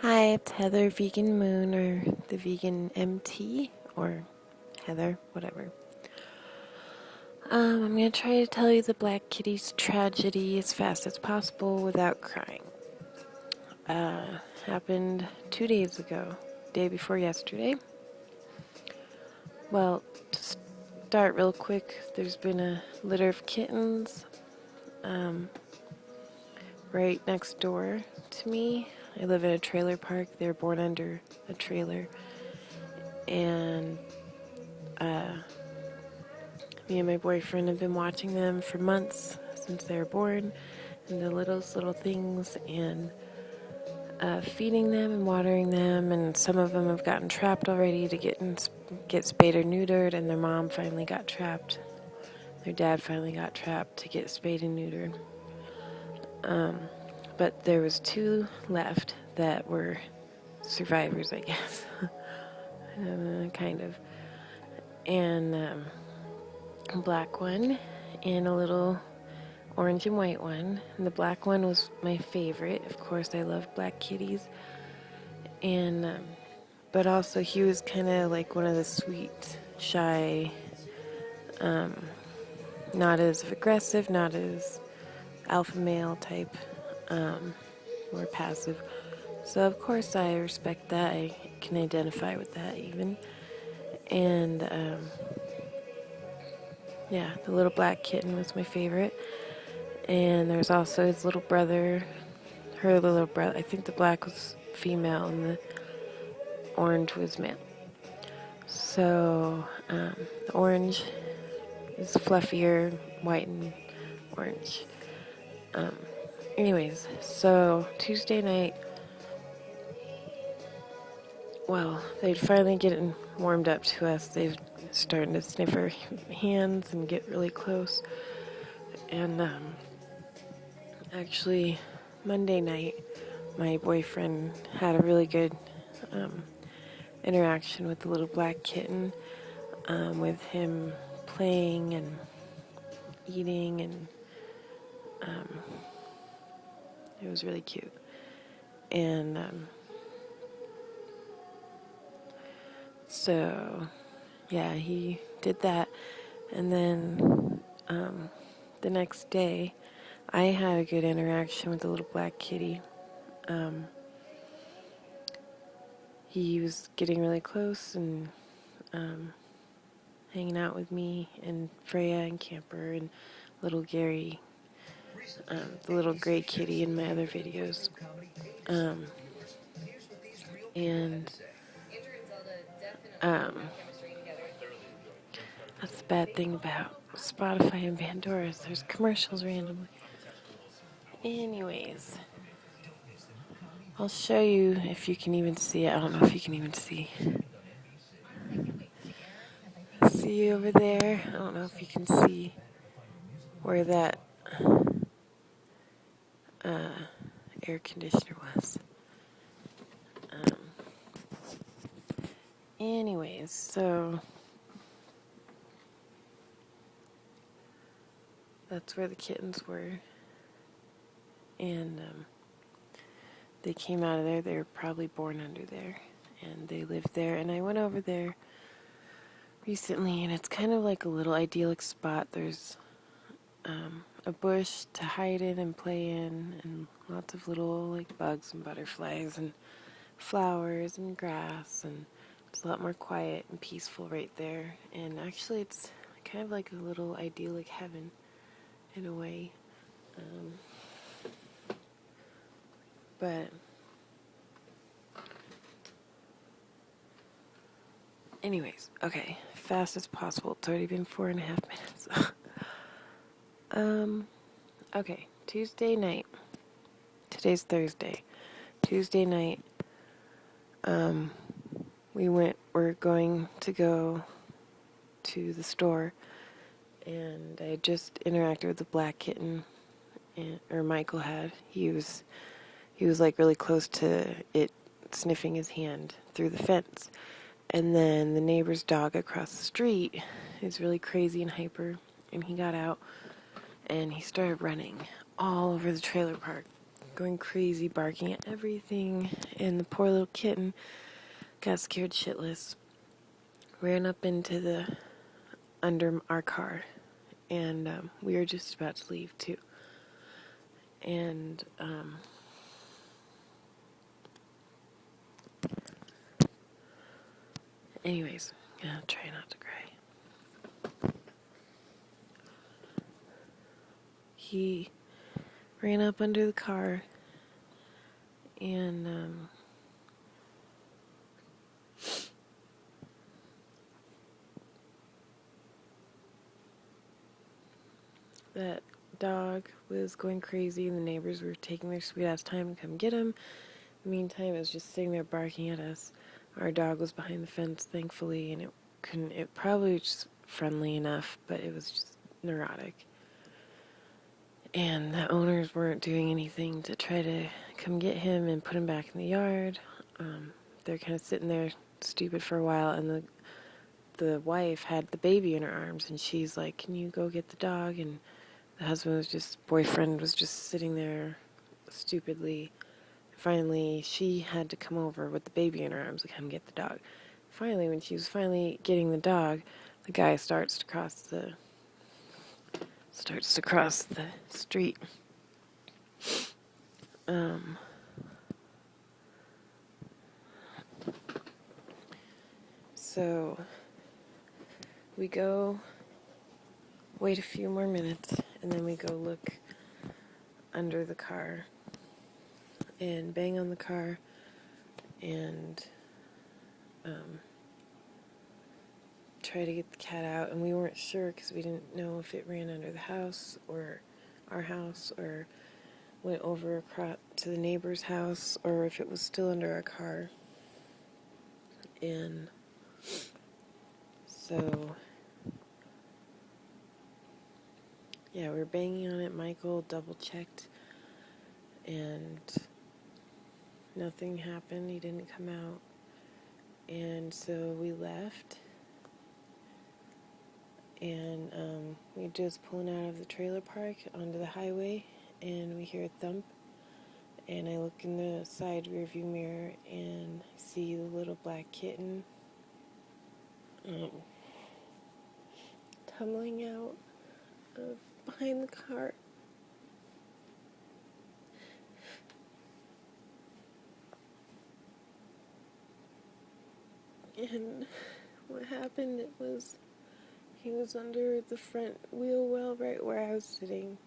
Hi, it's Heather Vegan Moon, or the Vegan MT, or Heather, whatever. I'm going to try to tell you the Black Kitties tragedy as fast as possible without crying. Happened 2 days ago, day before yesterday. Well, to start real quick, there's been a litter of kittens right next door to me. I live in a trailer park. They were born under a trailer. And me and my boyfriend have been watching them for months since they were born, and the little things, and feeding them and watering them. And some of them have gotten trapped already to get spayed or neutered, and their mom finally got trapped. Their dad finally got trapped to get spayed and neutered. But there was two left that were survivors, I guess, kind of, and a black one and a little orange and white one. And the black one was my favorite. Of course, I love black kitties. And but also he was kind of like one of the sweet, shy, not as aggressive, not as alpha male type, more passive. So of course I respect that. I can identify with that even. And yeah, the little black kitten was my favorite. And there's also his little brother, her little brother. I think the black was female and the orange was male. So the orange is fluffier, white and orange. Anyways, so Tuesday night, well, they'd finally getting warmed up to us. They've starting to sniff our hands and get really close. And actually, Monday night, my boyfriend had a really good interaction with the little black kitten, with him playing and eating, and it was really cute. And so, yeah, he did that. And then the next day, I had a good interaction with the little black kitty. He was getting really close and hanging out with me and Freya and Camper and little Gary, the little gray kitty in my other videos. And that's the bad thing about Spotify and Pandora, is there's commercials randomly. Anyways, I'll show you if you can even see it. I don't know if you can even see. See over there? I don't know if you can see where that air conditioner was. Anyways, so that's where the kittens were. And they came out of there. They were probably born under there. And they lived there. And I went over there recently, and it's kind of like a little idyllic spot. There's a bush to hide in and play in, and lots of little like bugs and butterflies and flowers and grass, and it's a lot more quiet and peaceful right there. And actually it's kind of like a little idyllic heaven in a way. But anyways, okay, fast as possible. It's already been 4.5 minutes. Okay, Tuesday night. Today's Thursday. Tuesday night, we're going to go to the store, and I just interacted with the black kitten, or Michael had. He was like really close to it sniffing his hand through the fence. And then the neighbor's dog across the street is really crazy and hyper, and he got out and he started running all over the trailer park, going crazy, barking at everything, and the poor little kitten got scared shitless, ran up into the under our car, and we were just about to leave too. And anyways, I'll try not to cry. He ran up under the car, and that dog was going crazy, and the neighbors were taking their sweet ass time to come get him. In the meantime, it was just sitting there barking at us. Our dog was behind the fence, thankfully, and it probably was just friendly enough, but it was just neurotic. And the owners weren't doing anything to try to come get him and put him back in the yard. They're kind of sitting there stupid for a while, and the wife had the baby in her arms, and she's like, "Can you go get the dog?" And the boyfriend was just sitting there stupidly. Finally, she had to come over with the baby in her arms to come get the dog. Finally, when she was finally getting the dog, the guy starts to cross the street. So we go wait a few more minutes, and then we go look under the car and bang on the car and try to get the cat out. And we weren't sure because we didn't know if it ran under the house or our house or went over across to the neighbor's house or if it was still under our car. And so yeah, we were banging on it. Michael double checked and nothing happened. He didn't come out. And so we left, and we were just pulling out of the trailer park onto the highway, and we hear a thump, and I look in the side rearview mirror and see the little black kitten tumbling out of behind the car. And what happened, it was he was under the front wheel well right where I was sitting.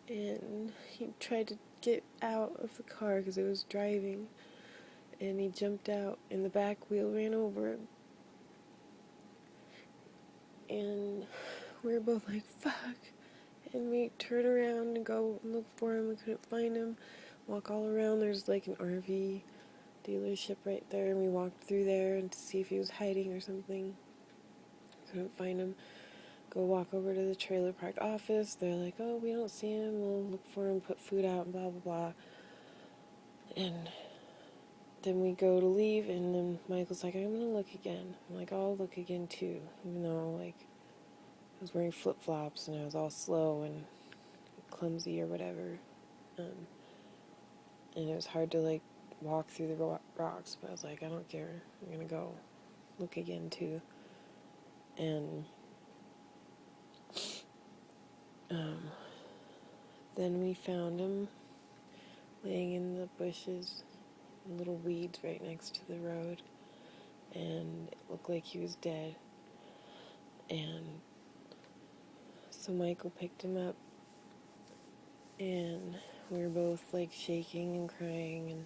And he tried to get out of the car because it was driving. And he jumped out and the back wheel ran over him. And we were both like, fuck. And we turned around and go look for him. We couldn't find him. Walk all around. There's like an RV dealership right there. And we walked through there and to see if he was hiding or something. Couldn't find him. Go walk over to the trailer park office. They're like, oh, we don't see him. We'll look for him, put food out, and blah, blah, blah. And then we go to leave, and then Michael's like, I'm going to look again. I'm like, I'll look again, too. Even though, like, I was wearing flip-flops, and I was all slow and clumsy or whatever. And it was hard to, like, walk through the rocks. But I was like, I don't care. I'm going to go look again, too. And then we found him laying in the bushes, little weeds right next to the road, and it looked like he was dead. And so Michael picked him up, and we were both like shaking and crying, and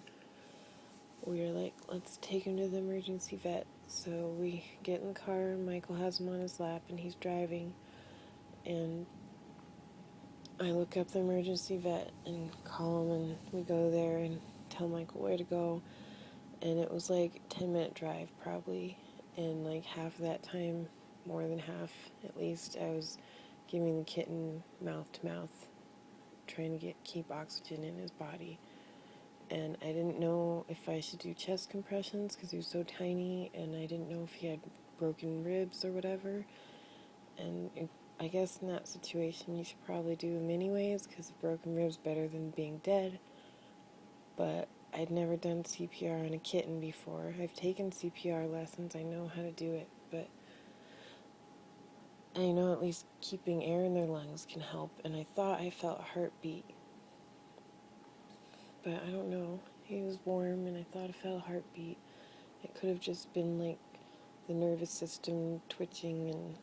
we were like, let's take him to the emergency vet. So we get in the car, Michael has him on his lap, and he's driving, and I look up the emergency vet and call him, and we go there and tell Michael where to go. And it was like a 10-minute drive probably, and like half of that time, more than half at least, I was giving the kitten mouth to mouth, trying to keep oxygen in his body. And I didn't know if I should do chest compressions because he was so tiny, and I didn't know if he had broken ribs or whatever. And I guess in that situation you should probably do them anyways, because a broken rib's better than being dead. But I'd never done CPR on a kitten before. I've taken CPR lessons, I know how to do it, but I know at least keeping air in their lungs can help, and I thought I felt a heartbeat. But I don't know. He was warm, and I thought I felt a heartbeat. It could have just been like the nervous system twitching and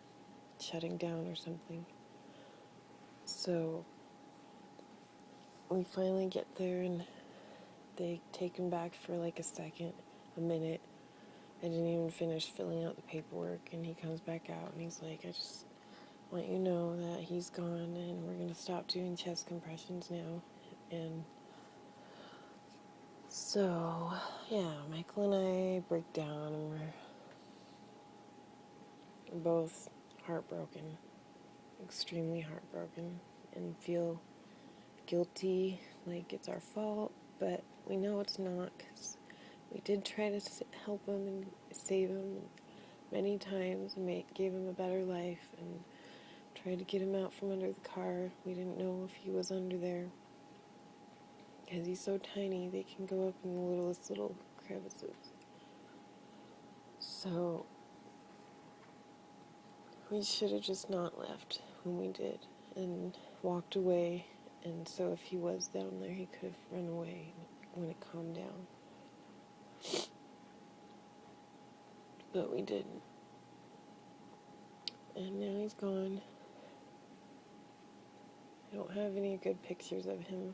shutting down or something. So we finally get there, and they take him back for like a minute. I didn't even finish filling out the paperwork, and he comes back out, and he's like, I just want you to know that he's gone, and we're going to stop doing chest compressions now. And so, yeah, Michael and I break down, and we're both heartbroken, extremely heartbroken, and feel guilty, like it's our fault, but we know it's not, because we did try to help him and save him many times and gave him a better life and tried to get him out from under the car. We didn't know if he was under there, because he's so tiny, they can go up in the littlest little crevices. So we should have just not left when we did and walked away. And so if he was down there, he could have run away when it calmed down. But we didn't. And now he's gone. I don't have any good pictures of him.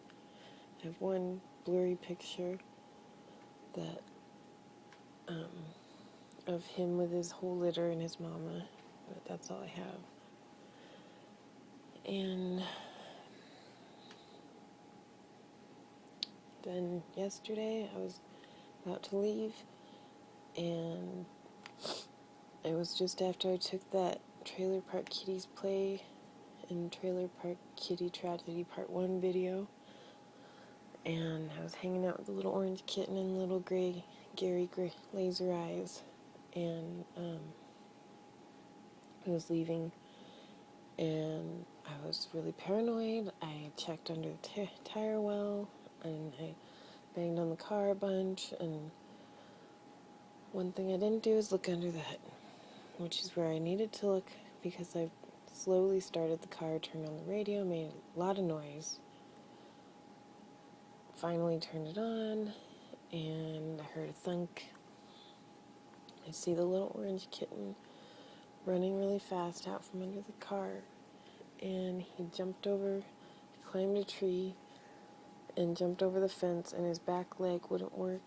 I have one blurry picture that of him with his whole litter and his mama, but that's all I have. And then yesterday I was about to leave, and it was just after I took that Trailer Park Kitties play and Trailer Park Kitty Tragedy Part 1 video, and I was hanging out with the little orange kitten and little gray Gary laser eyes, and I was leaving, and I was really paranoid. I checked under the tire well, and I banged on the car a bunch, and one thing I didn't do is look under the hood, which is where I needed to look, because I slowly started the car, turned on the radio, made a lot of noise, finally turned it on, and I heard a thunk. I see the little orange kitten running really fast out from under the car, and he climbed a tree, and jumped over the fence, and his back leg wouldn't work,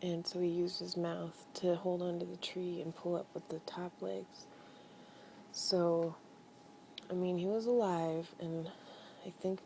and so he used his mouth to hold onto the tree and pull up with the top legs. So, I mean, he was alive, and I think